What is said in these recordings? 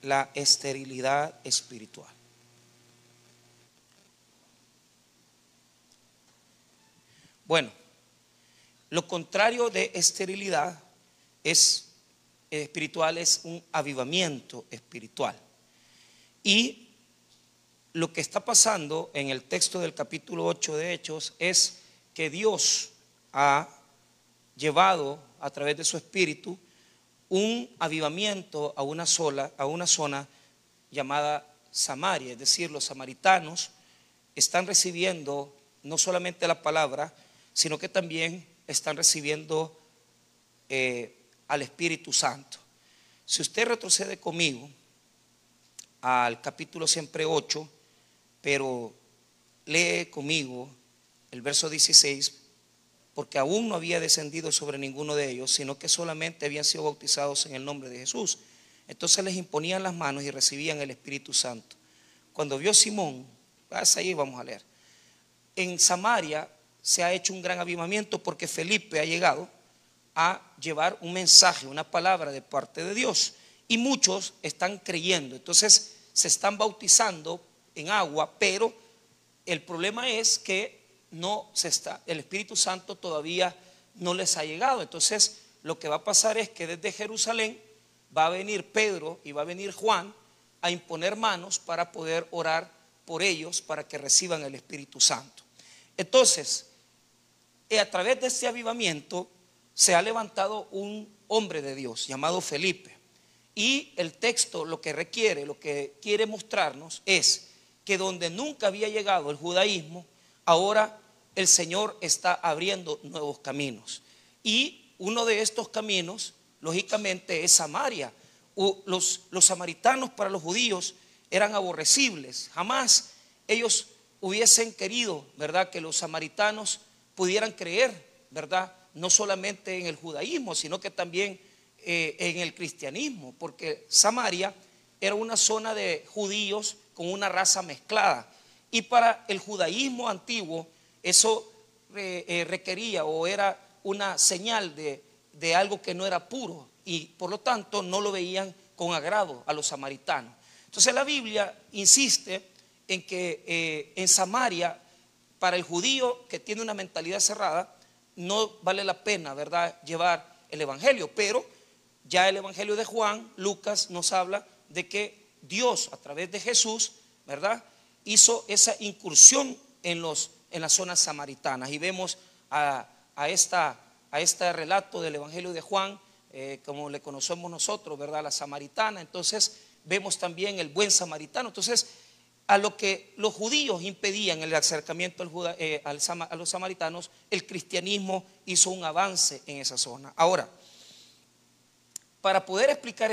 la esterilidad espiritual. Bueno, lo contrario de esterilidad espiritual es un avivamiento espiritual. Y lo que está pasando en el texto del capítulo 8 de Hechos es que Dios ha llevado a través de su espíritu un avivamiento a una zona llamada Samaria. Es decir, los samaritanos están recibiendo no solamente la palabra, sino que también están recibiendo al Espíritu Santo. Si usted retrocede conmigo al capítulo siempre 8, pero lee conmigo el verso 16, porque aún no había descendido sobre ninguno de ellos, sino que solamente habían sido bautizados en el nombre de Jesús. Entonces les imponían las manos y recibían el Espíritu Santo. Cuando vio Simón, hasta ahí vamos a leer, en Samaria se ha hecho un gran avivamiento porque Felipe ha llegado a llevar un mensaje, una palabra de parte de Dios, y muchos están creyendo. Entonces se están bautizando en agua, pero el problema es que el Espíritu Santo todavía no les ha llegado. Entonces lo que va a pasar es que desde Jerusalén va a venir Pedro y va a venir Juan a imponer manos para poder orar por ellos para que reciban el Espíritu Santo. Entonces, a través de este avivamiento se ha levantado un hombre de Dios llamado Felipe, y el texto lo que quiere mostrarnos es que donde nunca había llegado el judaísmo, ahora el Señor está abriendo nuevos caminos, y uno de estos caminos lógicamente es Samaria. Los samaritanos para los judíos eran aborrecibles. Jamás ellos hubiesen querido, ¿verdad?, que los samaritanos pudieran creer, ¿verdad?, no solamente en el judaísmo, sino que también en el cristianismo, porque Samaria era una zona de judíos con una raza mezclada, y para el judaísmo antiguo eso requería o era una señal de algo que no era puro, y por lo tanto no lo veían con agrado a los samaritanos. Entonces la Biblia insiste en que en Samaria, para el judío que tiene una mentalidad cerrada, no vale la pena, ¿verdad?, llevar el evangelio. Pero ya el evangelio de Juan, Lucas, nos habla de que Dios a través de Jesús, ¿verdad?, hizo esa incursión en las zonas samaritanas, y vemos a este relato del evangelio de Juan, como le conocemos nosotros, ¿verdad?, la samaritana. Entonces vemos también el buen samaritano. Entonces, a lo que los judíos impedían el acercamiento a los samaritanos, el cristianismo hizo un avance en esa zona. Ahora, para poder explicar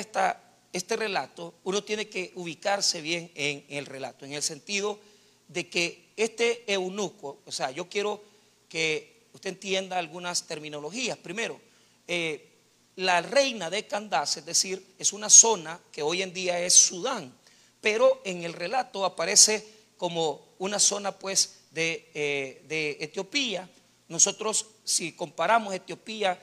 este relato, uno tiene que ubicarse bien en el relato, en el sentido de que este eunuco, o sea, yo quiero que usted entienda algunas terminologías. Primero, la reina de Candace, es decir, es una zona que hoy en día es Sudán, pero en el relato aparece como una zona pues de Etiopía. Nosotros, si comparamos Etiopía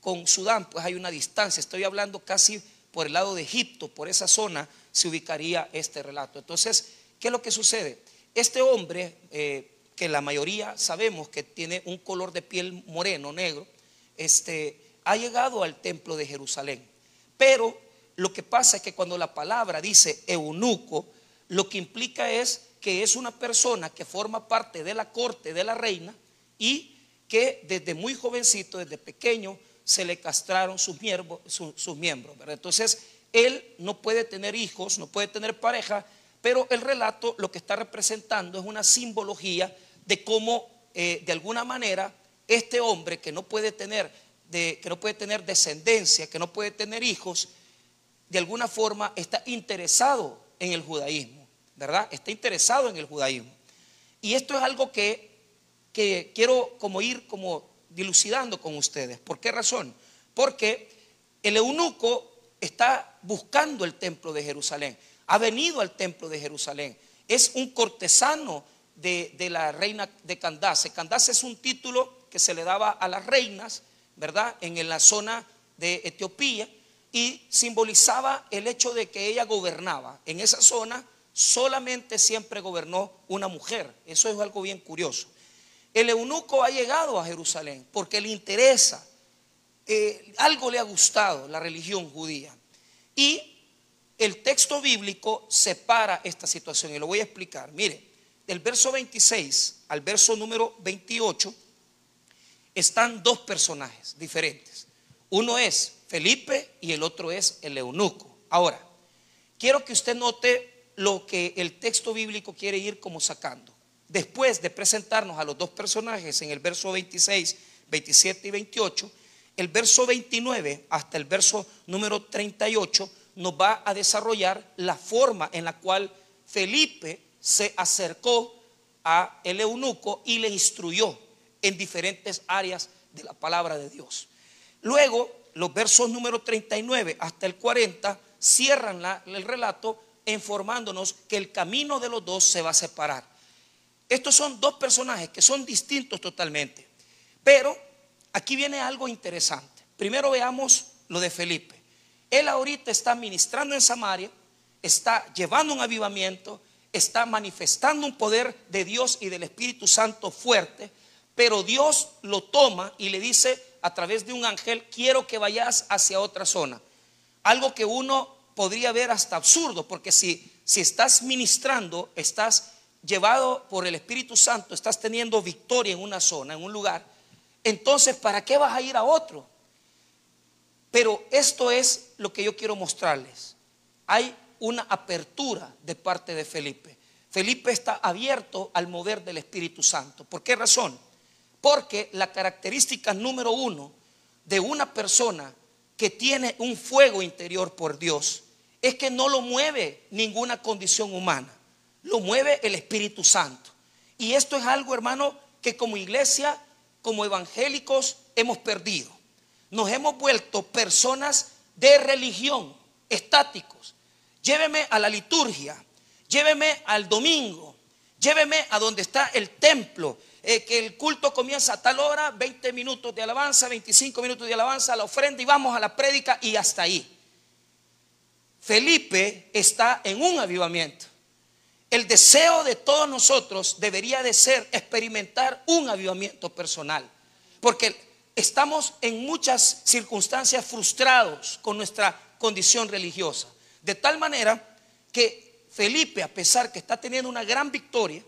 con Sudán, pues hay una distancia. Estoy hablando casi por el lado de Egipto, por esa zona se ubicaría este relato. Entonces, ¿qué es lo que sucede? Este hombre, que la mayoría sabemos que tiene un color de piel moreno, negro, ha llegado al templo de Jerusalén. Pero lo que pasa es que cuando la palabra dice eunuco, lo que implica es que es una persona que forma parte de la corte de la reina, y que desde muy jovencito, desde pequeño, se le castraron sus miembros, ¿verdad? Entonces él no puede tener hijos, no puede tener pareja, pero el relato lo que está representando es una simbología de cómo de alguna manera este hombre que no puede tener descendencia, que no puede tener hijos, de alguna forma está interesado en el judaísmo, ¿verdad? Está interesado en el judaísmo. Y esto es algo que quiero ir dilucidando con ustedes. ¿Por qué razón? Porque el eunuco está buscando el templo de Jerusalén, ha venido al templo de Jerusalén, es un cortesano de la reina de Candace. Candace es un título que se le daba a las reinas, ¿verdad?, en la zona de Etiopía. y simbolizaba el hecho de que ella gobernaba. En esa zona solamente siempre gobernó una mujer. Eso es algo bien curioso. El eunuco ha llegado a Jerusalén porque le interesa, algo le ha gustado la religión judía. Y el texto bíblico separa esta situación y lo voy a explicar. Mire, del verso 26 al verso número 28 están dos personajes diferentes. Uno es Felipe y el otro es el eunuco. Ahora, quiero que usted note lo que el texto bíblico quiere ir como sacando. Después de presentarnos a los dos personajes en el verso 26, 27 y 28, el verso 29 hasta el verso número 38 nos va a desarrollar la forma en la cual Felipe se acercó a el eunuco y le instruyó en diferentes áreas de la palabra de Dios. Luego, los versos número 39 hasta el 40 cierran el relato informándonos que el camino de los dos se va a separar. Estos son dos personajes que son distintos totalmente, pero aquí viene algo interesante. Primero veamos lo de Felipe. Él ahorita está ministrando en Samaria, está llevando un avivamiento, está manifestando un poder de Dios y del Espíritu Santo fuerte, pero Dios lo toma y le dice a través de un ángel: quiero que vayas hacia otra zona. Algo que uno podría ver hasta absurdo, porque si estás ministrando, estás llevado por el Espíritu Santo, estás teniendo victoria en una zona, en un lugar, entonces ¿para qué vas a ir a otro? Pero esto es lo que yo quiero mostrarles. Hay una apertura de parte de Felipe. Felipe está abierto al mover del Espíritu Santo. ¿Por qué razón? Porque la característica número uno de una persona que tiene un fuego interior por Dios es que no lo mueve ninguna condición humana, lo mueve el Espíritu Santo. Y esto es algo, hermano, que como iglesia, como evangélicos hemos perdido. Nos hemos vuelto personas de religión, estáticos. Lléveme a la liturgia, lléveme al domingo, lléveme a donde está el templo, que el culto comienza a tal hora, 20 minutos de alabanza, 25 minutos de alabanza, la ofrenda y vamos a la prédica y hasta ahí. Felipe está en un avivamiento. El deseo de todos nosotros debería de ser experimentar un avivamiento personal, porque estamos en muchas circunstancias frustrados con nuestra condición religiosa, de tal manera que Felipe, a pesar que está teniendo una gran victoria,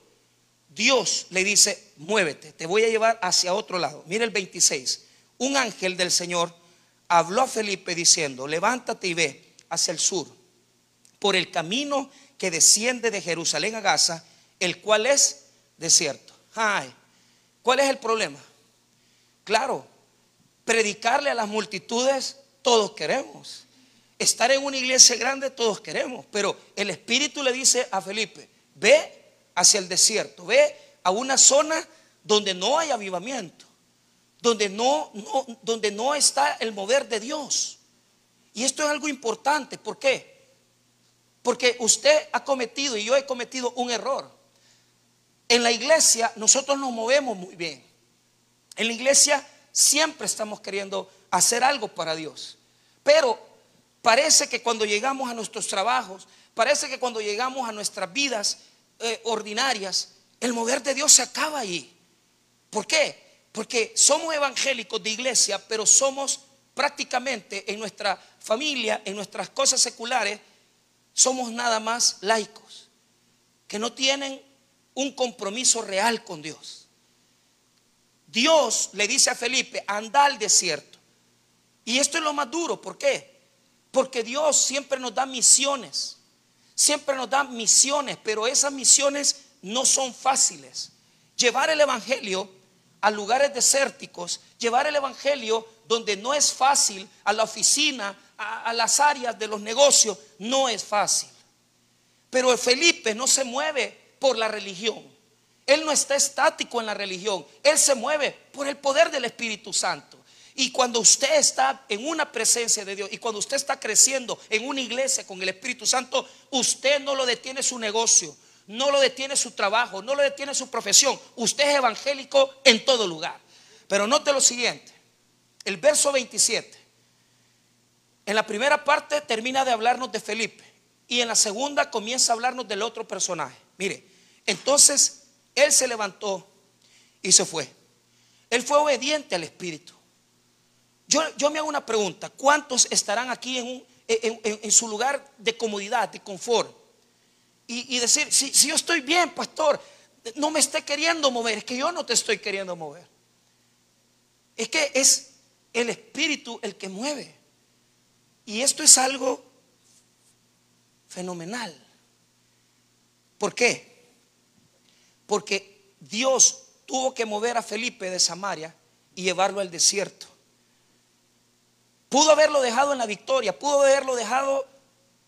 Dios le dice: muévete, te voy a llevar hacia otro lado. Mira el 26. Un ángel del Señor habló a Felipe diciendo: levántate y ve hacia el sur, por el camino que desciende de Jerusalén a Gaza, el cual es desierto. Ay, ¿cuál es el problema? Claro, predicarle a las multitudes todos queremos, estar en una iglesia grande todos queremos, pero el Espíritu le dice a Felipe: ve hacia el desierto, ve a una zona donde no hay avivamiento, donde no está el mover de Dios. Y esto es algo importante. ¿Por qué? Porque usted ha cometido y yo he cometido un error. En la iglesia nosotros nos movemos muy bien. En la iglesia siempre estamos queriendo hacer algo para Dios, pero parece que cuando llegamos a nuestros trabajos, parece que cuando llegamos a nuestras vidas ordinarias, el mover de Dios se acaba ahí. ¿Por qué? Porque somos evangélicos de iglesia, pero somos prácticamente en nuestra familia, en nuestras cosas seculares, somos nada más laicos que no tienen un compromiso real con Dios. Dios le dice a Felipe: anda al desierto. Y esto es lo más duro. ¿Por qué? Porque Dios siempre nos da misiones. Siempre nos da misiones, pero esas misiones no son fáciles. Llevar el evangelio a lugares desérticos, llevar el evangelio donde no es fácil, a la oficina, a las áreas de los negocios, no es fácil. Pero Felipe no se mueve por la religión. Él no está estático en la religión. Él se mueve por el poder del Espíritu Santo. Y cuando usted está en una presencia de Dios y cuando usted está creciendo en una iglesia con el Espíritu Santo, usted no lo detiene su negocio, no lo detiene su trabajo, no lo detiene su profesión. Usted es evangélico en todo lugar. Pero note lo siguiente, el verso 27. En la primera parte termina de hablarnos de Felipe y en la segunda comienza a hablarnos del otro personaje. Mire, entonces él se levantó y se fue. Él fue obediente al Espíritu. Yo me hago una pregunta: ¿cuántos estarán aquí en su lugar de comodidad, de confort? Y decir, si yo estoy bien, pastor, no me esté queriendo mover. Es que yo no te estoy queriendo mover. Es que es el Espíritu el que mueve. Y esto es algo fenomenal. ¿Por qué? Porque Dios tuvo que mover a Felipe de Samaria y llevarlo al desierto. Pudo haberlo dejado en la victoria, pudo haberlo dejado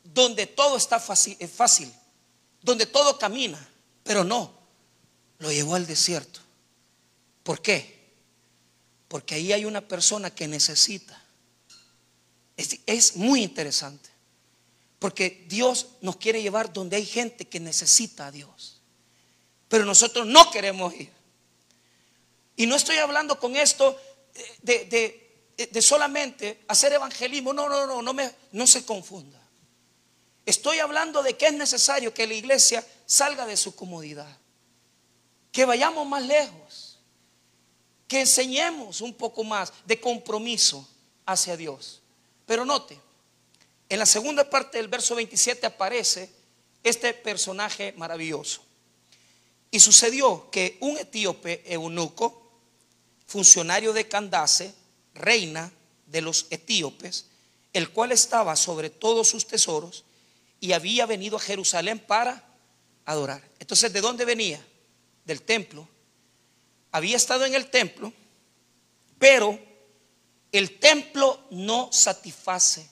donde todo está fácil, donde todo camina, pero no, lo llevó al desierto. ¿Por qué? Porque ahí hay una persona que necesita. Es muy interesante, porque Dios nos quiere llevar donde hay gente que necesita a Dios, pero nosotros no queremos ir. Y no estoy hablando con esto de solamente hacer evangelismo. No se confunda. Estoy hablando de que es necesario que la iglesia salga de su comodidad, que vayamos más lejos, que enseñemos un poco más de compromiso hacia Dios. Pero note, en la segunda parte del verso 27 aparece este personaje maravilloso. Y sucedió que un etíope eunuco, funcionario de Candace, reina de los etíopes, el cual estaba sobre todos sus tesoros y había venido a Jerusalén para adorar. Entonces, ¿de dónde venía? Del templo. Había estado en el templo, pero el templo no satisface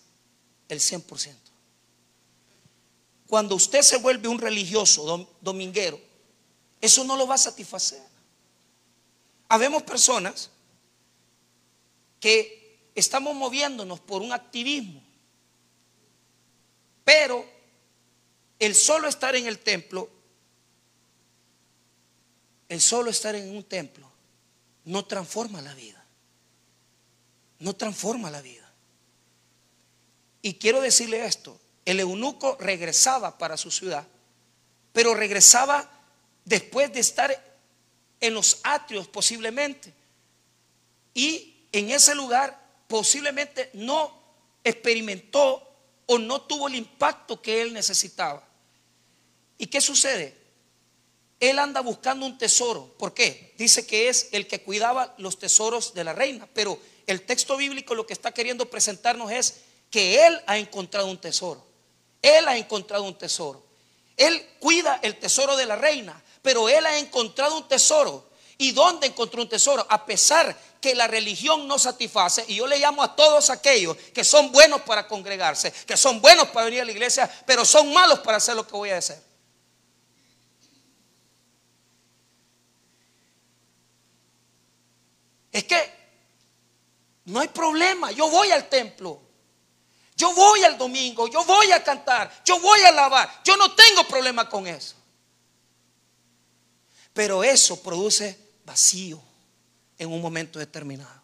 el 100%. Cuando usted se vuelve un religioso dominguero, eso no lo va a satisfacer. Habemos personas que estamos moviéndonos por un activismo, pero el solo estar en el templo, el solo estar en un templo no transforma la vida. No transforma la vida. Y quiero decirle esto: el eunuco regresaba para su ciudad, pero regresaba después de estar en los atrios posiblemente, y en ese lugar posiblemente no experimentó o no tuvo el impacto que él necesitaba. ¿Y qué sucede? Él anda buscando un tesoro. ¿Por qué? Dice que es el que cuidaba los tesoros de la reina, pero el texto bíblico lo que está queriendo presentarnos es que él ha encontrado un tesoro. Él ha encontrado un tesoro. Él cuida el tesoro de la reina, pero él ha encontrado un tesoro. ¿Y dónde encontró un tesoro? A pesar que la religión no satisface. Y yo le llamo a todos aquellos que son buenos para congregarse, que son buenos para venir a la iglesia, pero son malos para hacer lo que voy a hacer. Es que no hay problema. Yo voy al templo, yo voy al domingo, yo voy a cantar, yo voy a alabar. Yo no tengo problema con eso. Pero eso produce vacío en un momento determinado.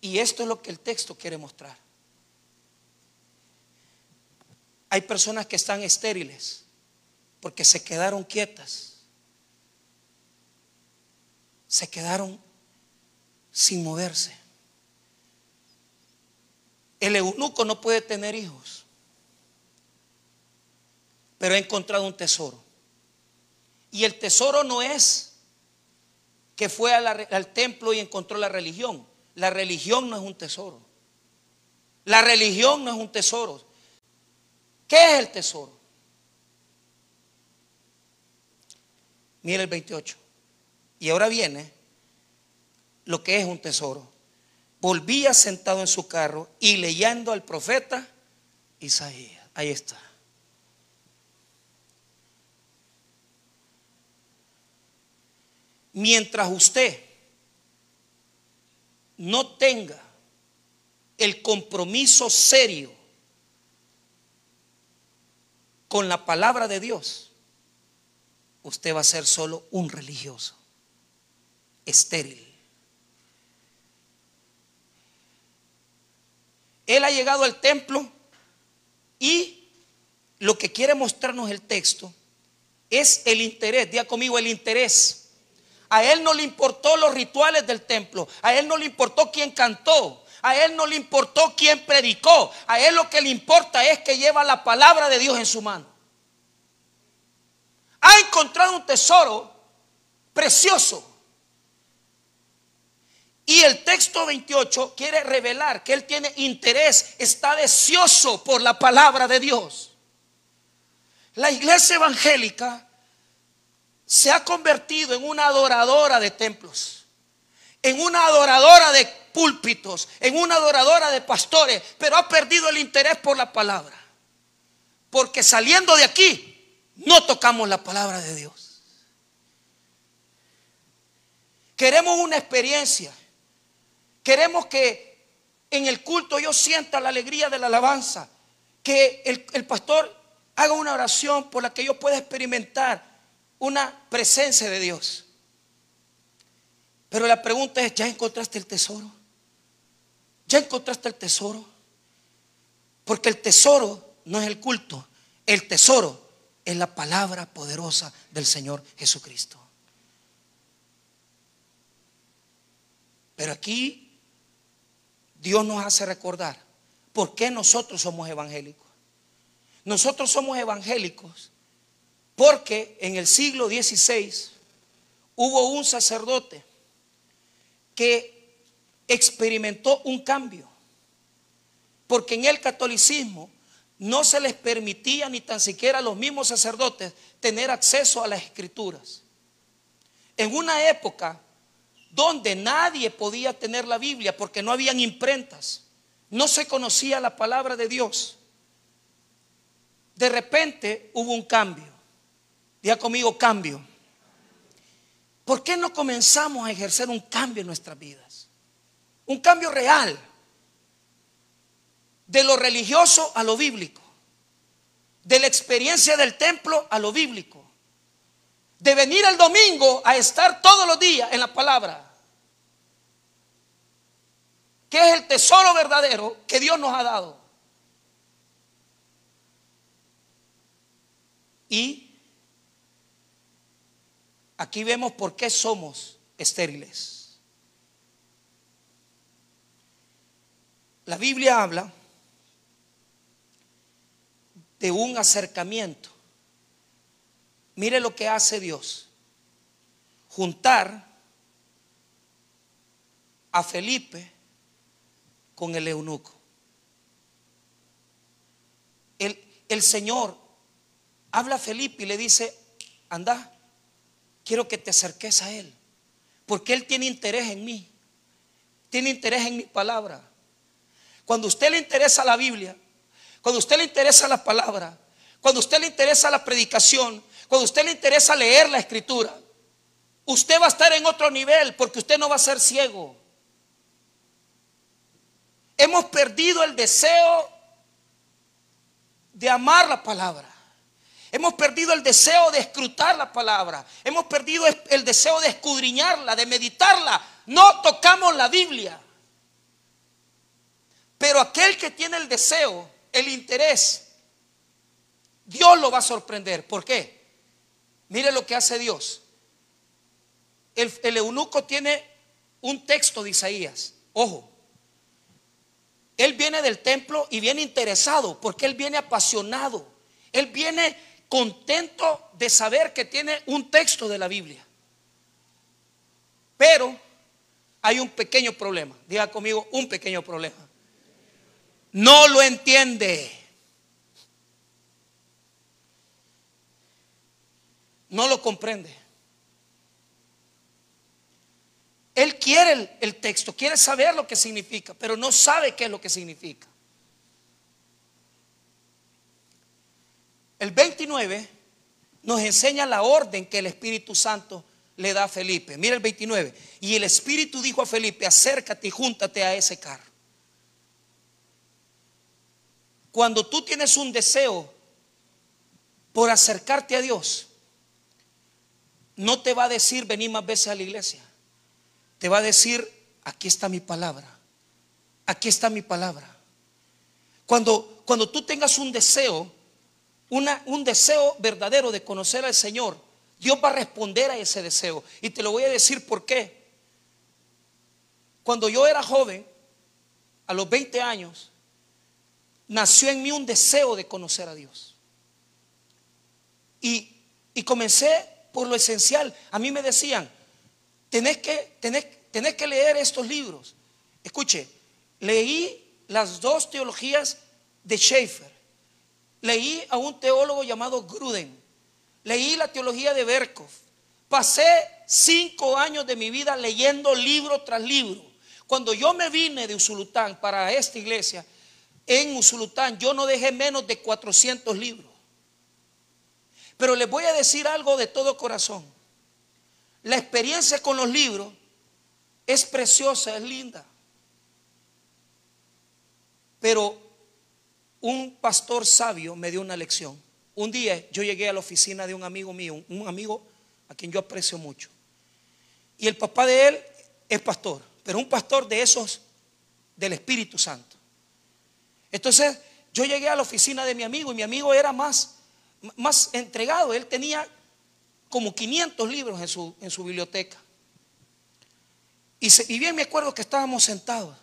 Y esto es lo que el texto quiere mostrar. Hay personas que están estériles porque se quedaron quietas, se quedaron sin moverse. El eunuco no puede tener hijos, pero ha encontrado un tesoro. Y el tesoro no es que fue al templo y encontró la religión. La religión no es un tesoro. La religión no es un tesoro. ¿Qué es el tesoro? Mira el 28. Y ahora viene lo que es un tesoro. Volvía sentado en su carro y leyendo al profeta Isaías. Ahí está. Mientras usted no tenga el compromiso serio con la palabra de Dios, usted va a ser solo un religioso estéril. Él ha llegado al templo y lo que quiere mostrarnos el texto es el interés. Diga conmigo, el interés. A él no le importó los rituales del templo. A él no le importó quién cantó. A él no le importó quién predicó. A él lo que le importa es que lleva la palabra de Dios en su mano. Ha encontrado un tesoro precioso. Y el texto 28 quiere revelar que él tiene interés, está deseoso por la palabra de Dios. La iglesia evangélica se ha convertido en una adoradora de templos, en una adoradora de púlpitos, en una adoradora de pastores, pero ha perdido el interés por la palabra. Porque saliendo de aquí no tocamos la palabra de Dios. Queremos una experiencia. Queremos que en el culto yo sienta la alegría de la alabanza, que el pastor haga una oración por la que yo pueda experimentar una presencia de Dios. Pero la pregunta es, ¿ya encontraste el tesoro? ¿Ya encontraste el tesoro? Porque el tesoro no es el culto, el tesoro es la palabra poderosa del Señor Jesucristo. Pero aquí Dios nos hace recordar por qué nosotros somos evangélicos. Nosotros somos evangélicos porque en el siglo XVI hubo un sacerdote que experimentó un cambio, porque en el catolicismo no se les permitía ni tan siquiera a los mismos sacerdotes tener acceso a las escrituras. En una época donde nadie podía tener la Biblia porque no habían imprentas, no se conocía la palabra de Dios. De repente hubo un cambio. Diga conmigo, cambio. ¿Por qué no comenzamos a ejercer un cambio en nuestras vidas? Un cambio real. De lo religioso a lo bíblico. De la experiencia del templo a lo bíblico. De venir el domingo a estar todos los días en la palabra, que es el tesoro verdadero que Dios nos ha dado. Y aquí vemos por qué somos estériles. La Biblia habla de un acercamiento. Mire lo que hace Dios: juntar a Felipe con el eunuco. El Señor habla a Felipe y le dice: anda, quiero que te acerques a él, porque él tiene interés en mí, tiene interés en mi palabra. Cuando a usted le interesa la Biblia, cuando a usted le interesa la palabra, cuando a usted le interesa la predicación, cuando a usted le interesa leer la escritura, usted va a estar en otro nivel, porque usted no va a ser ciego. Hemos perdido el deseo de amar la palabra. Hemos perdido el deseo de escrutar la palabra. Hemos perdido el deseo de escudriñarla, de meditarla. No tocamos la Biblia. Pero aquel que tiene el deseo, el interés, Dios lo va a sorprender. ¿Por qué? Mire lo que hace Dios. El eunuco tiene un texto de Isaías. Ojo, él viene del templo y viene interesado, porque él viene apasionado. Él viene contento de saber que tiene un texto de la Biblia. Pero hay un pequeño problema. Diga conmigo, un pequeño problema. No lo entiende. No lo comprende. Él quiere el texto, quiere saber lo que significa, pero no sabe qué es lo que significa. El 29 nos enseña la orden que el Espíritu Santo le da a Felipe. Mira el 29. Y el Espíritu dijo a Felipe: acércate y júntate a ese carro. Cuando tú tienes un deseo por acercarte a Dios, no te va a decir vení más veces a la iglesia. Te va a decir: aquí está mi palabra. Aquí está mi palabra. Cuando tú tengas un deseo, un deseo verdadero de conocer al Señor, Dios va a responder a ese deseo. Y te lo voy a decir por qué. Cuando yo era joven, a los 20 años, nació en mí un deseo de conocer a Dios. Y comencé por lo esencial. A mí me decían, tenés que leer estos libros. Escuche, leí las dos teologías de Schaeffer. Leí a un teólogo llamado Gruden. Leí la teología de Berkhoff. Pasé 5 años de mi vida leyendo libro tras libro. Cuando yo me vine de Usulután para esta iglesia, en Usulután yo no dejé menos de 400 libros. Pero les voy a decir algo de todo corazón. La experiencia con los libros es preciosa, es linda. Pero un pastor sabio me dio una lección. Un día yo llegué a la oficina de un amigo mío, un amigo a quien yo aprecio mucho. Y el papá de él es pastor, pero un pastor de esos del Espíritu Santo. Entonces yo llegué a la oficina de mi amigo y mi amigo era más entregado. Él tenía como 500 libros en su biblioteca. Y bien me acuerdo que estábamos sentados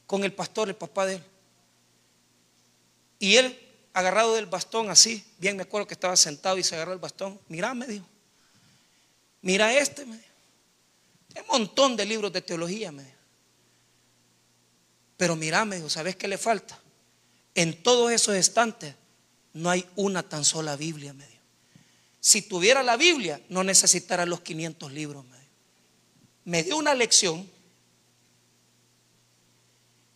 con el pastor, el papá de él. Y él agarrado del bastón así, bien me acuerdo que estaba sentado y se agarró el bastón. Mira, me dijo, mira me dijo. Hay un montón de libros de teología, me dijo. Pero mira, me dijo, ¿sabes qué le falta? En todos esos estantes no hay una tan sola Biblia, me dijo. Si tuviera la Biblia, no necesitara los 500 libros, me dijo. Me dio una lección.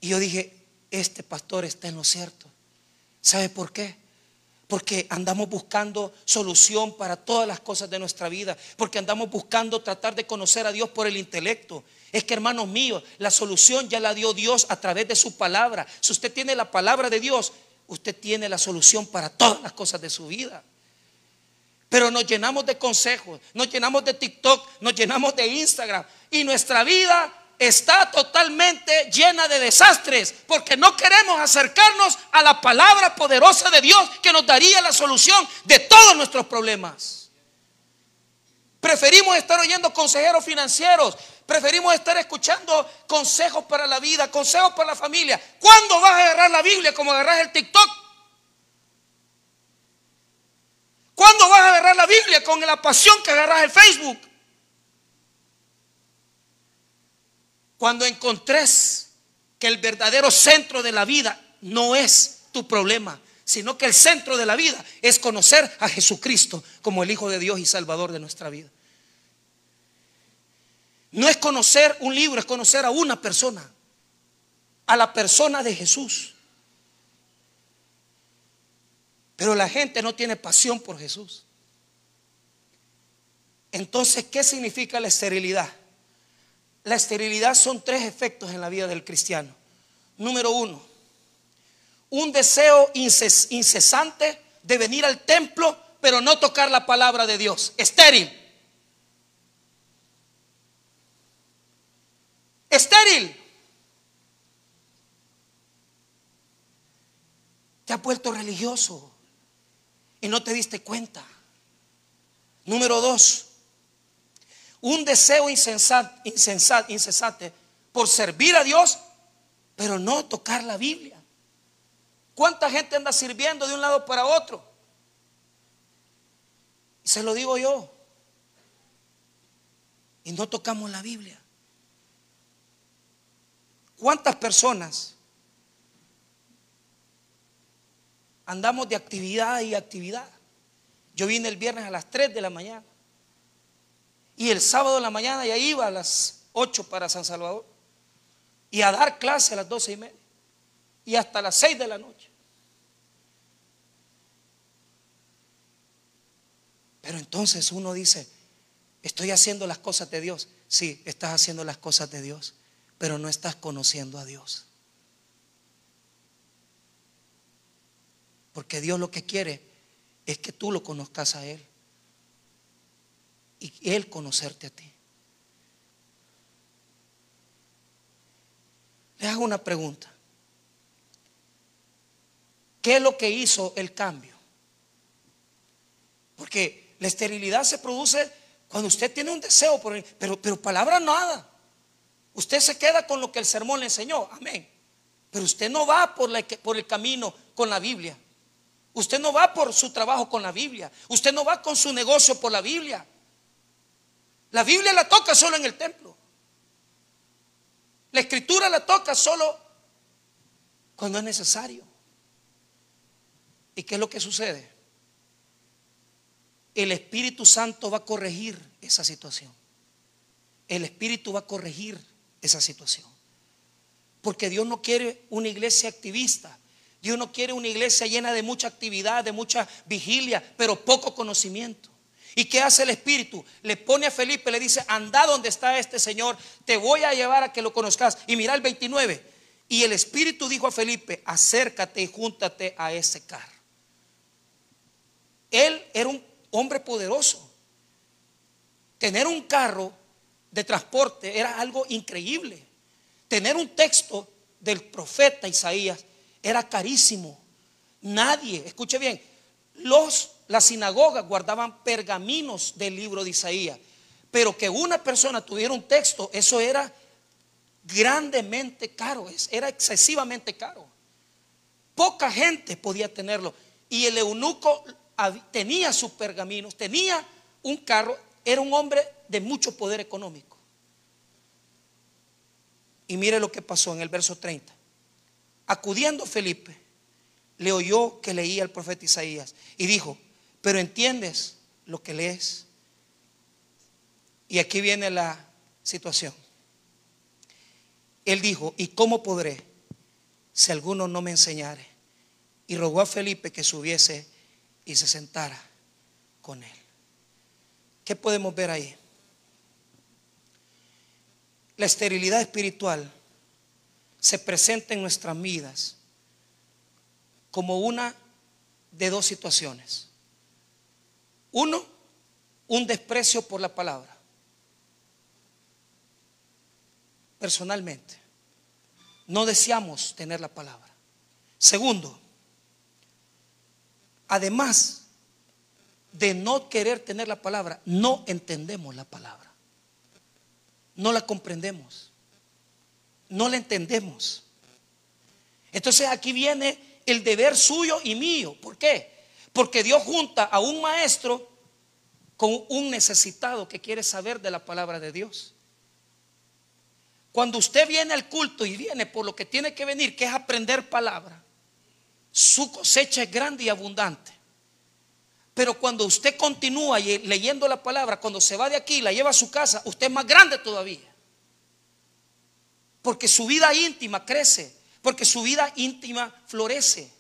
Y yo dije, este pastor está en lo cierto. ¿Sabe por qué? Porque andamos buscando solución para todas las cosas de nuestra vida. Porque andamos buscando tratar de conocer a Dios por el intelecto. Es que, hermanos míos, la solución ya la dio Dios a través de su palabra. Si usted tiene la palabra de Dios, usted tiene la solución para todas las cosas de su vida. Pero nos llenamos de consejos, nos llenamos de TikTok, nos llenamos de Instagram, y nuestra vida está totalmente llena de desastres porque no queremos acercarnos a la palabra poderosa de Dios que nos daría la solución de todos nuestros problemas. Preferimos estar oyendo consejeros financieros, preferimos estar escuchando consejos para la vida, consejos para la familia. ¿Cuándo vas a agarrar la Biblia como agarras el TikTok? ¿Cuándo vas a agarrar la Biblia con la pasión que agarras el Facebook? Cuando encontres que el verdadero centro de la vida no es tu problema, sino que el centro de la vida es conocer a Jesucristo como el Hijo de Dios y Salvador de nuestra vida. No es conocer un libro, es conocer a una persona, a la persona de Jesús. Pero la gente no tiene pasión por Jesús. Entonces, ¿qué significa la esterilidad? La esterilidad son 3 efectos en la vida del cristiano. Número 1, un deseo incesante de venir al templo, pero no tocar la palabra de Dios. Estéril. Estéril. Te has vuelto religioso y no te diste cuenta. Número 2, un deseo incesante por servir a Dios, pero no tocar la Biblia. ¿Cuánta gente anda sirviendo de un lado para otro? Y se lo digo yo. Y no tocamos la Biblia. ¿Cuántas personas andamos de actividad y actividad? Yo vine el viernes a las 3 de la mañana. Y el sábado en la mañana ya iba a las 8 para San Salvador. Y a dar clase a las 12:30. Y hasta las 6 de la noche. Pero entonces uno dice, estoy haciendo las cosas de Dios. Sí, estás haciendo las cosas de Dios, pero no estás conociendo a Dios. Porque Dios lo que quiere es que tú lo conozcas a Él y Él conocerte a ti. Les hago una pregunta. ¿qué es lo que hizo el cambio? Porque la esterilidad se produce cuando usted tiene un deseo, pero palabra nada. Usted se queda con lo que el sermón le enseñó, amén. Pero usted no va por el camino con la Biblia. Usted no va por su trabajo con la Biblia. Usted no va con su negocio por la Biblia. La Biblia la toca solo en el templo. La escritura la toca solo cuando es necesario. ¿Y qué es lo que sucede? El Espíritu Santo va a corregir esa situación. El Espíritu va a corregir esa situación. Porque Dios no quiere una iglesia activista. Dios no quiere una iglesia llena de mucha actividad, de mucha vigilia, pero poco conocimiento. ¿Y qué hace el Espíritu? Le pone a Felipe, le dice: anda donde está este Señor, te voy a llevar a que lo conozcas. Y mira el 29. Y el Espíritu dijo a Felipe: acércate y júntate a ese carro. Él era un hombre poderoso. Tener un carro de transporte era algo increíble. Tener un texto del profeta Isaías era carísimo. Nadie, escuche bien, las sinagogas guardaban pergaminos del libro de Isaías, pero que una persona tuviera un texto, eso era grandemente caro, era excesivamente caro. Poca gente podía tenerlo. Y el eunuco tenía sus pergaminos, tenía un carro, era un hombre de mucho poder económico. Y mire lo que pasó en el verso 30. Acudiendo Felipe, le oyó que leía el profeta Isaías y dijo: pero ¿entiendes lo que lees? Y aquí viene la situación. Él dijo: ¿y cómo podré si alguno no me enseñare? Y rogó a Felipe que subiese y se sentara con él. ¿Qué podemos ver ahí? La esterilidad espiritual se presenta en nuestras vidas como una de dos situaciones. Uno, un desprecio por la palabra. Personalmente, no deseamos tener la palabra. Segundo, además de no querer tener la palabra, no entendemos la palabra. No la comprendemos. No la entendemos. Entonces aquí viene el deber suyo y mío. ¿Por qué? Porque Dios junta a un maestro con un necesitado que quiere saber de la palabra de Dios. Cuando usted viene al culto y viene por lo que tiene que venir, que es aprender palabra, su cosecha es grande y abundante. Pero cuando usted continúa leyendo la palabra, cuando se va de aquí y la lleva a su casa, usted es más grande todavía. Porque su vida íntima crece, porque su vida íntima florece.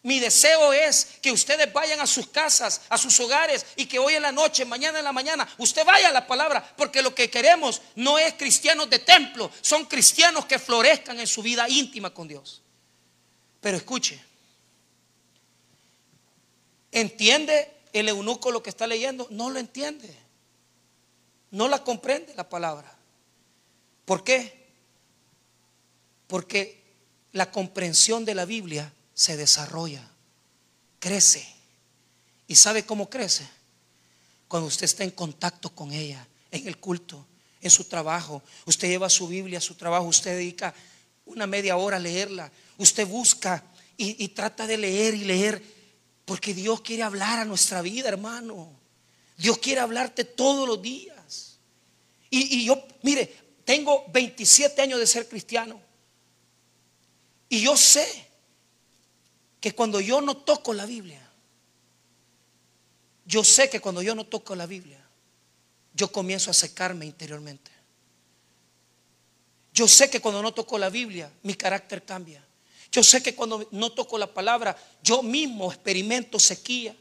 Mi deseo es que ustedes vayan a sus casas, a sus hogares, y que hoy en la noche, mañana en la mañana, usted vaya a la palabra. Porque lo que queremos no es cristianos de templo, son cristianos que florezcan en su vida íntima con Dios. Pero escuche, ¿entiende el eunuco lo que está leyendo? No lo entiende. No la comprende la palabra. ¿Por qué? Porque la comprensión de la Biblia se desarrolla, crece. ¿Y sabe cómo crece? Cuando usted está en contacto con ella, en el culto, en su trabajo. Usted lleva su Biblia a su trabajo, usted dedica una media hora a leerla. Usted busca y trata de leer y leer, porque Dios quiere hablar a nuestra vida, hermano. Dios quiere hablarte todos los días. Y yo, mire, tengo 27 años de ser cristiano. Y yo sé que cuando yo no toco la Biblia, yo comienzo a secarme interiormente. Yo sé que cuando no toco la Biblia, mi carácter cambia. Yo sé que cuando no toco la palabra, yo mismo experimento sequía.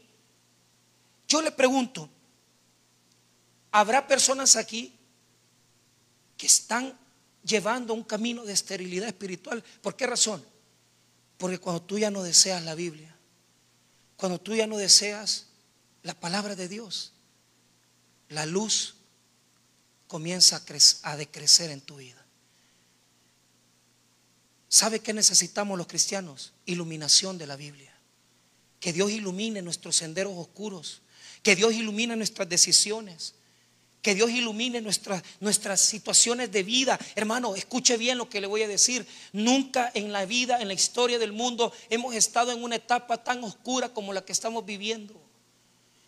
Yo le pregunto, ¿habrá personas aquí que están llevando un camino de esterilidad espiritual? ¿Por qué razón? Porque cuando tú ya no deseas la Biblia, cuando tú ya no deseas la palabra de Dios, la luz comienza a decrecer en tu vida. ¿Sabe qué necesitamos los cristianos? Iluminación de la Biblia. Que Dios ilumine nuestros senderos oscuros. Que Dios ilumine nuestras decisiones. Que Dios ilumine nuestras situaciones de vida. Hermano, escuche bien lo que le voy a decir. Nunca en la vida, en la historia del mundo, hemos estado en una etapa tan oscura como la que estamos viviendo.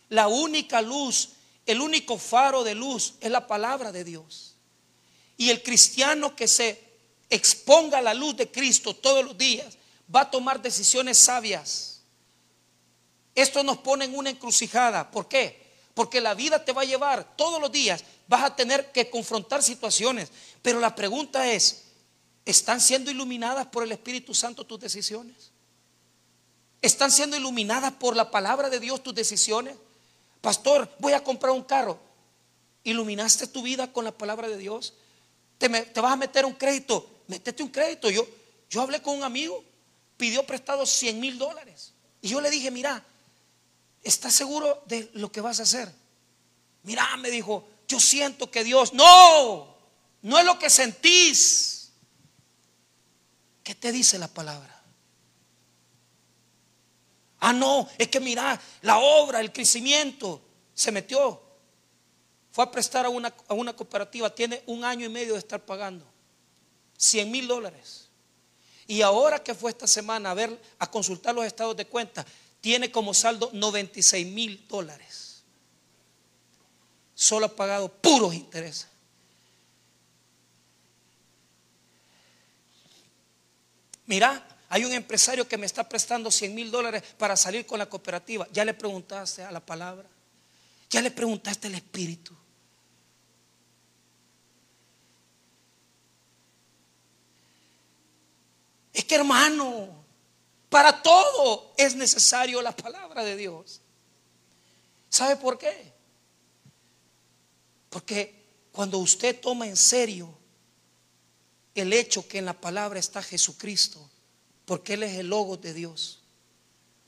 La única luz, el único faro de luz es la palabra de Dios. Y el cristiano que se exponga a la luz de Cristo todos los días va a tomar decisiones sabias. Esto nos pone en una encrucijada. ¿Por qué? Porque la vida te va a llevar todos los días, vas a tener que confrontar situaciones. Pero la pregunta es, ¿están siendo iluminadas por el Espíritu Santo tus decisiones? ¿Están siendo iluminadas por la palabra de Dios tus decisiones? Pastor, voy a comprar un carro. ¿Iluminaste tu vida con la palabra de Dios? ¿Te vas a meter un crédito? Métete un crédito. Yo hablé con un amigo, pidió prestado $100,000. Y yo le dije, mira, ¿estás seguro de lo que vas a hacer? Mira, me dijo, yo siento que Dios. No es lo que sentís. ¿Qué te dice la palabra? No, es que mira, la obra, el crecimiento. Se metió, fue a prestar a una cooperativa. Tiene 1 año y medio de estar pagando $100,000. Y ahora que fue esta semana a consultar los estados de cuenta, tiene como saldo $96,000. Solo ha pagado puros intereses. Mira, hay un empresario que me está prestando $100,000 para salir con la cooperativa. ¿Ya le preguntaste a la palabra? ¿Ya le preguntaste al Espíritu? Es que, hermano, para todo es necesario la palabra de Dios. ¿Sabe por qué? Porque cuando usted toma en serio el hecho que en la palabra está Jesucristo, porque Él es el Logos de Dios,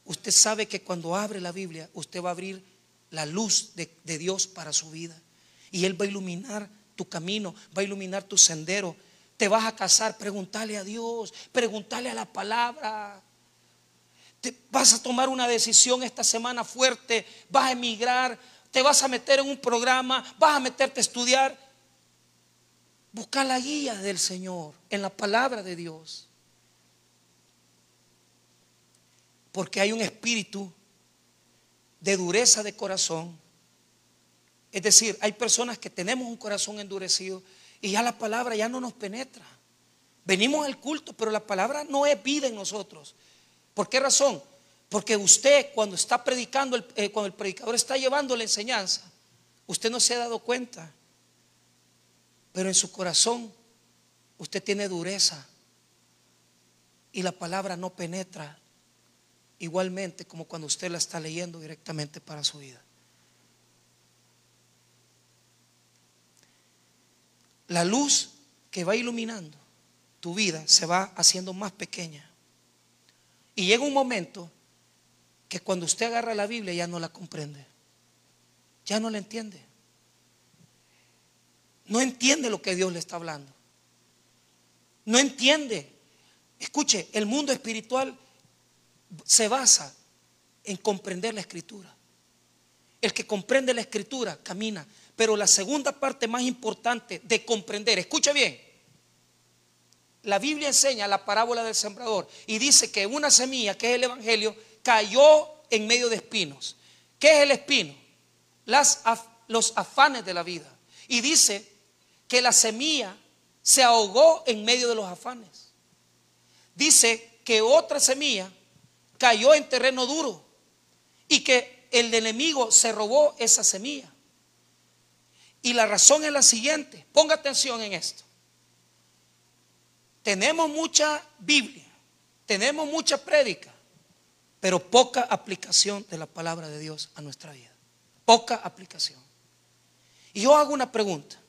usted sabe que cuando abre la Biblia, usted va a abrir la luz de Dios para su vida. Y Él va a iluminar tu camino, va a iluminar tu sendero. Te vas a casar, pregúntale a Dios, pregúntale a la palabra. Vas a tomar una decisión esta semana fuerte, vas a emigrar, te vas a meter en un programa, vas a meterte a estudiar. Busca la guía del Señor en la palabra de Dios. Porque hay un espíritu de dureza de corazón. Es decir, hay personas que tenemos un corazón endurecido y ya la palabra ya no nos penetra. Venimos al culto, pero la palabra no es vida en nosotros. ¿Por qué razón? Porque usted cuando está predicando, cuando el predicador está llevando la enseñanza, usted no se ha dado cuenta, pero en su corazón usted tiene dureza y la palabra no penetra igualmente como cuando usted la está leyendo directamente para su vida. La luz que va iluminando tu vida se va haciendo más pequeña. Y llega un momento que cuando usted agarra la Biblia ya no la comprende, ya no la entiende. No entiende lo que Dios le está hablando. No entiende. Escuche, el mundo espiritual se basa en comprender la Escritura. El que comprende la Escritura camina. Pero la segunda parte más importante de comprender, escuche bien, la Biblia enseña la parábola del sembrador y dice que una semilla, que es el Evangelio, cayó en medio de espinos. ¿Qué es el espino? Los afanes de la vida. Y dice que la semilla se ahogó en medio de los afanes. Dice que otra semilla cayó en terreno duro y que el enemigo se robó esa semilla. Y la razón es la siguiente, ponga atención en esto. Tenemos mucha Biblia, tenemos mucha prédica, pero poca aplicación de la palabra de Dios a nuestra vida. Poca aplicación. Y yo hago una pregunta.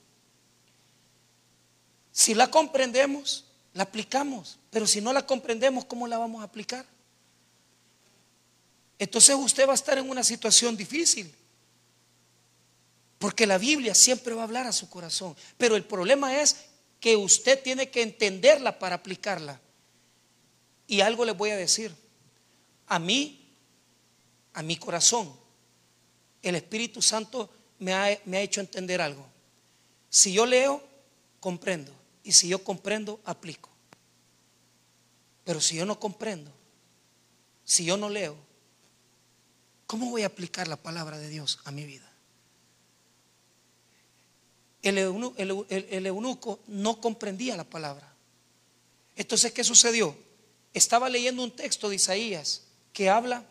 Si la comprendemos, la aplicamos, pero si no la comprendemos, ¿cómo la vamos a aplicar? Entonces usted va a estar en una situación difícil. Porque la Biblia siempre va a hablar a su corazón. Pero el problema es que usted tiene que entenderla para aplicarla. Y algo les voy a decir. A mí, a mi corazón, el Espíritu Santo me ha hecho entender algo. Si yo leo, comprendo. Y si yo comprendo, aplico. Pero si yo no comprendo, si yo no leo, ¿cómo voy a aplicar la palabra de Dios a mi vida? El eunuco no comprendía la palabra. Entonces, ¿qué sucedió? Estaba leyendo un texto de Isaías que habla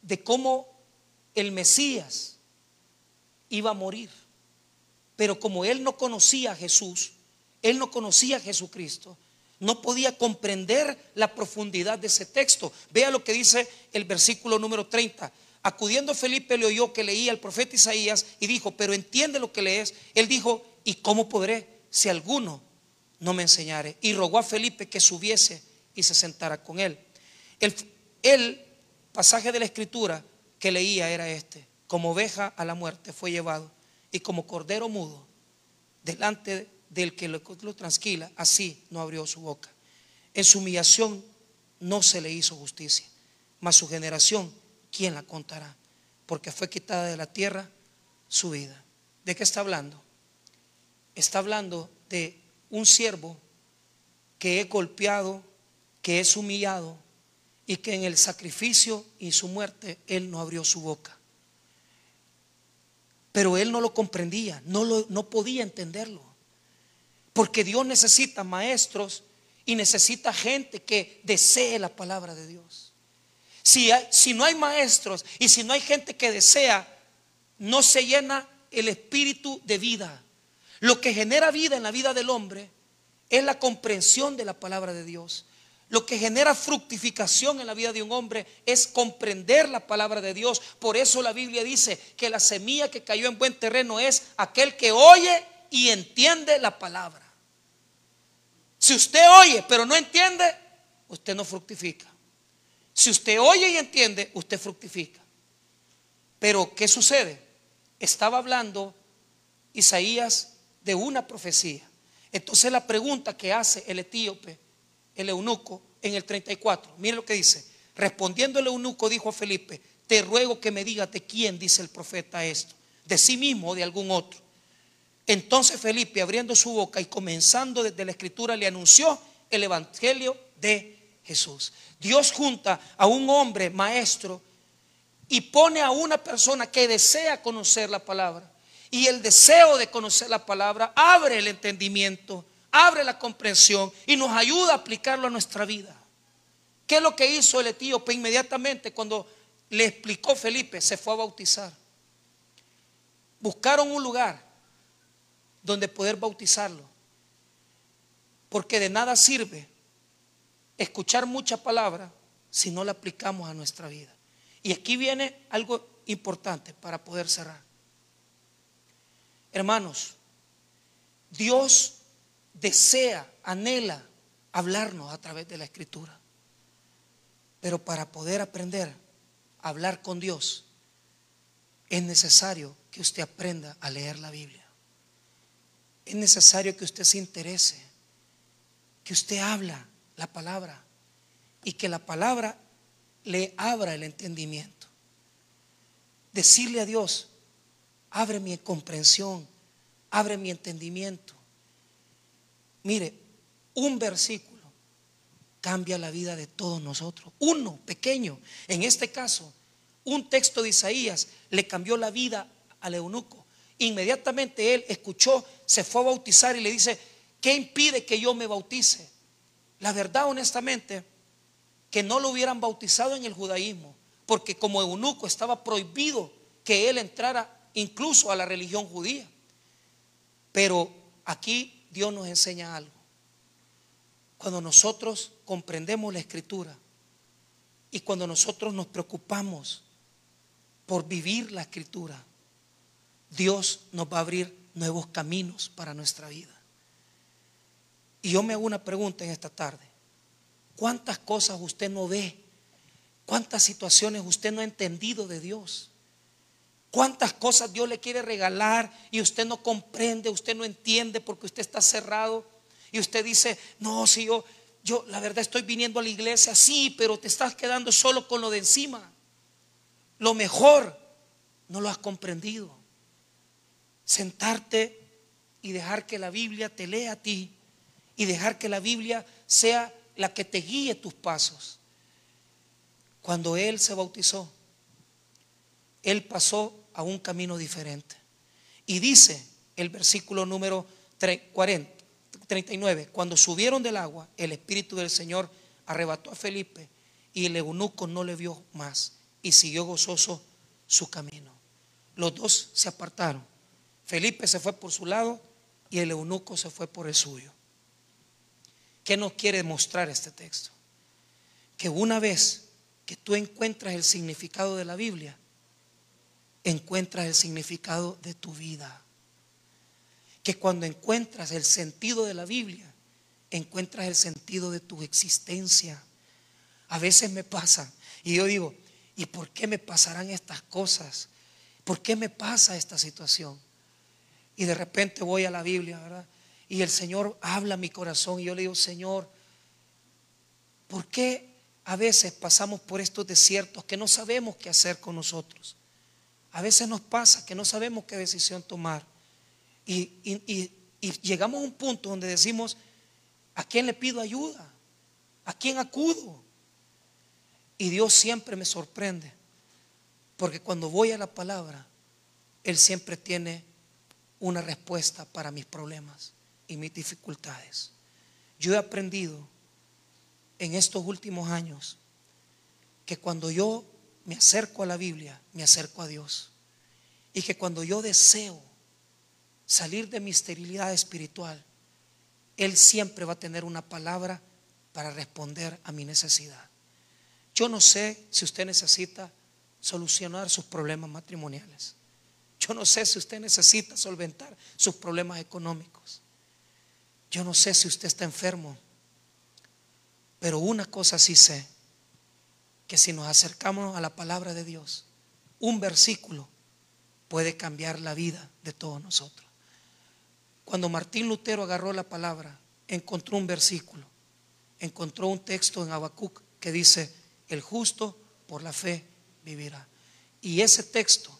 de cómo el Mesías iba a morir. Pero como él no conocía a Jesús, él no conocía a Jesucristo, no podía comprender la profundidad de ese texto. Vea lo que dice el versículo número 30. Acudiendo Felipe le oyó que leía el profeta Isaías y dijo: pero entiende lo que lees. Él dijo: ¿y cómo podré si alguno no me enseñare? Y rogó a Felipe que subiese y se sentara con él. El pasaje de la escritura que leía era este: como oveja a la muerte fue llevado, y como cordero mudo delante del que lo transquila, así no abrió su boca. En su humillación no se le hizo justicia, mas su generación, ¿quién la contará? Porque fue quitada de la tierra su vida. ¿De qué está hablando? Está hablando de un siervo que es golpeado, que es humillado, y que en el sacrificio y su muerte él no abrió su boca. Pero él no lo comprendía, no podía entenderlo. Porque Dios necesita maestros y necesita gente que desee la palabra de Dios. Si no hay maestros y si no hay gente que desea, no se llena el espíritu de vida. Lo que genera vida en la vida del hombre es la comprensión de la palabra de Dios. Lo que genera fructificación en la vida de un hombre es comprender la palabra de Dios. Por eso la Biblia dice que la semilla que cayó en buen terreno es aquel que oye y entiende la palabra. Si usted oye pero no entiende, usted no fructifica. Si usted oye y entiende, usted fructifica. Pero ¿qué sucede? Estaba hablando Isaías de una profecía. Entonces la pregunta que hace el etíope, el eunuco, en el 34, mire lo que dice: respondiendo el eunuco dijo a Felipe: te ruego que me digas de quién dice el profeta esto, de sí mismo o de algún otro. Entonces Felipe, abriendo su boca y comenzando desde la escritura, le anunció el evangelio de Jesús. Dios junta a un hombre maestro y pone a una persona que desea conocer la palabra. Y el deseo de conocer la palabra abre el entendimiento, abre la comprensión y nos ayuda a aplicarlo a nuestra vida. ¿Qué es lo que hizo el etíope? Inmediatamente cuando le explicó Felipe, se fue a bautizar. Buscaron un lugar donde poder bautizarlo, porque de nada sirve escuchar mucha palabra si no la aplicamos a nuestra vida. Y aquí viene algo importante para poder cerrar. Hermanos, Dios desea, anhela hablarnos a través de la escritura. Pero para poder aprender a hablar con Dios, es necesario que usted aprenda a leer la Biblia. Es necesario que usted se interese, que usted habla la palabra y que la palabra le abra el entendimiento. Decirle a Dios: abre mi comprensión, abre mi entendimiento. Mire, un versículo cambia la vida de todos nosotros. Uno pequeño, en este caso, un texto de Isaías le cambió la vida al eunuco. Inmediatamente él escuchó, se fue a bautizar y le dice: ¿qué impide que yo me bautice? La verdad, honestamente, que no lo hubieran bautizado en el judaísmo, porque como eunuco estaba prohibido que él entrara incluso a la religión judía. Pero aquí Dios nos enseña algo. Cuando nosotros comprendemos la escritura y cuando nosotros nos preocupamos por vivir la escritura, Dios nos va a abrir nuevos caminos para nuestra vida. Y yo me hago una pregunta en esta tarde: ¿cuántas cosas usted no ve? ¿Cuántas situaciones usted no ha entendido de Dios? ¿Cuántas cosas Dios le quiere regalar y usted no comprende, usted no entiende porque usted está cerrado? Y usted dice: no, si yo yo la verdad estoy viniendo a la iglesia, sí, pero te estás quedando solo con lo de encima. Lo mejor no lo has comprendido. Sentarte y dejar que la Biblia te lea a ti y dejar que la Biblia sea la que te guíe tus pasos. Cuando él se bautizó, él pasó a un camino diferente. Y dice el versículo número 39, cuando subieron del agua, el Espíritu del Señor arrebató a Felipe y el eunuco no le vio más y siguió gozoso su camino. Los dos se apartaron. Felipe se fue por su lado y el eunuco se fue por el suyo. ¿Qué nos quiere mostrar este texto? Que una vez que tú encuentras el significado de la Biblia, encuentras el significado de tu vida. Que cuando encuentras el sentido de la Biblia, encuentras el sentido de tu existencia. A veces me pasa y yo digo, ¿y por qué me pasarán estas cosas? ¿Por qué me pasa esta situación? Y de repente voy a la Biblia, ¿verdad? Y el Señor habla a mi corazón y yo le digo, Señor, ¿por qué a veces pasamos por estos desiertos que no sabemos qué hacer con nosotros? A veces nos pasa que no sabemos qué decisión tomar. Y llegamos a un punto donde decimos, ¿a quién le pido ayuda? ¿A quién acudo? Y Dios siempre me sorprende, porque cuando voy a la palabra, Él siempre tiene una respuesta para mis problemas y mis dificultades. Yo he aprendido en estos últimos años que cuando yo me acerco a la Biblia, me acerco a Dios. Y que cuando yo deseo salir de mi esterilidad espiritual, Él siempre va a tener una palabra para responder a mi necesidad. Yo no sé si usted necesita solucionar sus problemas matrimoniales. Yo no sé si usted necesita solventar sus problemas económicos. Yo no sé si usted está enfermo. Pero una cosa sí sé, que si nos acercamos a la palabra de Dios, un versículo puede cambiar la vida de todos nosotros. Cuando Martín Lutero agarró la palabra, encontró un versículo, encontró un texto en Habacuc que dice, el justo por la fe vivirá. Y ese texto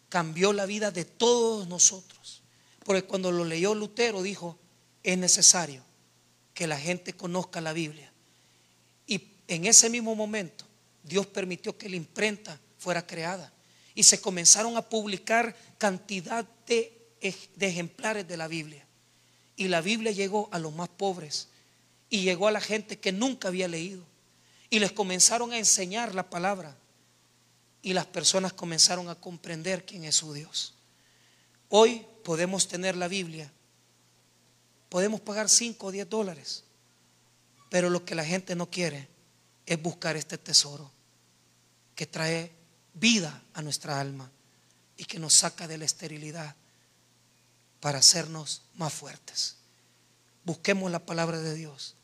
cambió la vida de todos nosotros, porque cuando lo leyó Lutero dijo, es necesario que la gente conozca la Biblia. Y en ese mismo momento Dios permitió que la imprenta fuera creada y se comenzaron a publicar cantidad de ejemplares de la Biblia. Y la Biblia llegó a los más pobres y llegó a la gente que nunca había leído y les comenzaron a enseñar la palabra y las personas comenzaron a comprender quién es su Dios. Hoy podemos tener la Biblia, podemos pagar $5 o $10, pero lo que la gente no quiere es buscar este tesoro que trae vida a nuestra alma y que nos saca de la esterilidad para hacernos más fuertes. Busquemos la palabra de Dios,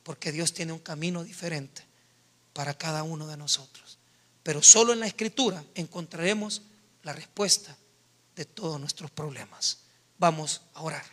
porque Dios tiene un camino diferente para cada uno de nosotros. Pero solo en la Escritura encontraremos la respuesta de todos nuestros problemas. Vamos a orar.